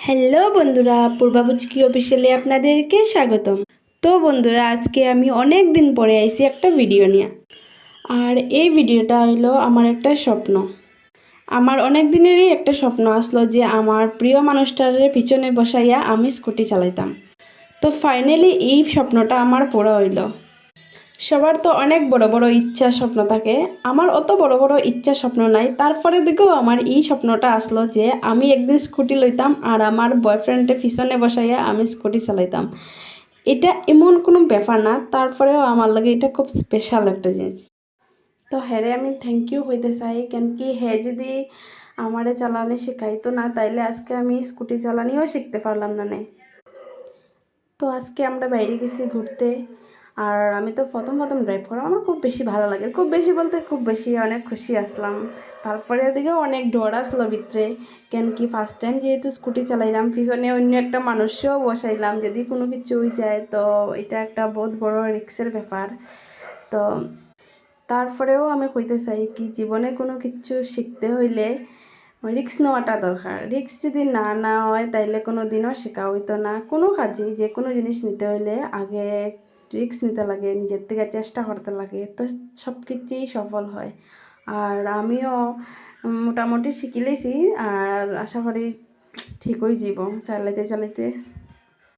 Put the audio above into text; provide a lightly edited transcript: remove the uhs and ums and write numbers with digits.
Hello বন্ধুরা, পূর্বাবুচকি অফিসিয়ালে আপনাদেরকে স্বাগতম। তো বন্ধুরা, আজকে আমি অনেক দিন পরে আইছি একটা ভিডিও নিয়ে। আর এই ভিডিওটা হইলো আমার একটা স্বপ্ন। আমার অনেক দিনেরই একটা স্বপ্ন আসলো যে আমার প্রিয় মানুষটার পিছনে বসাইয়া আমি স্কুটি চালাইতাম। তো ফাইনালি এই স্বপ্নটা আমার পুরো হইলো। সবার তো অনেক বড় বড় ইচ্ছা স্বপ্ন থাকে। আমার অত বড় বড় ইচ্ছা স্বপ্ন নাই, তারপরে দেখো আমার এই স্বপ্নটা আসলো যে আমি একদিন স্কুটি লইতাম আর আমার বয়ফ্রেন্ডের পিছনে বসাইয়া আমি স্কুটি চালাইতাম। এটা এমন কোনো ব্যাপার না, তারপরেও আমার লাগে এটা খুব স্পেশাল একটা জিনিস। তো হ্যাঁ আমি থ্যাংক ইউ হইতে চাই, কেন কি হ্যাঁ যদি আমারে চালানি শেখাইতো না তাইলে আজকে আমি স্কুটি চালানিও শিখতে পারলাম না। তো আজকে আমরা বাইরে গেছি ঘুরতে। আর আমি তো প্রথম প্রথম ড্রাইভ করা আমার খুব বেশি ভালো লাগে, খুব বেশি বলতে খুব বেশি অনেক খুশি আসলাম। তারপরে ওদিকে অনেক ডর আসলো ভিতরে, কেন কি ফার্স্ট টাইম যেহেতু স্কুটি চালাইলাম, পিছনে অন্য একটা মানুষও বসাইলাম, যদি কোনো কিছু হয়ে যায় তো এটা একটা বহুত বড় রিস্কের ব্যাপার। তো তারপরেও আমি কইতে চাই কি জীবনে কোনো কিছু শিখতে হইলে রিস্ক নেওয়াটা দরকার। রিস্ক যদি না নেওয়া হয় তাইলে কোনো দিনও শেখা হইতো না। কোনো কাজেই যে কোনো জিনিস নিতে হইলে আগে রিস্ক নিতে লাগে, নিজের থেকে চেষ্টা করতে লাগে, তো সব কিছুই সফল হয়। আর আমিও মোটামুটি শিখি লেছি, আর আশা করি ঠিক হয়ে যাব চালাইতে চালাইতে।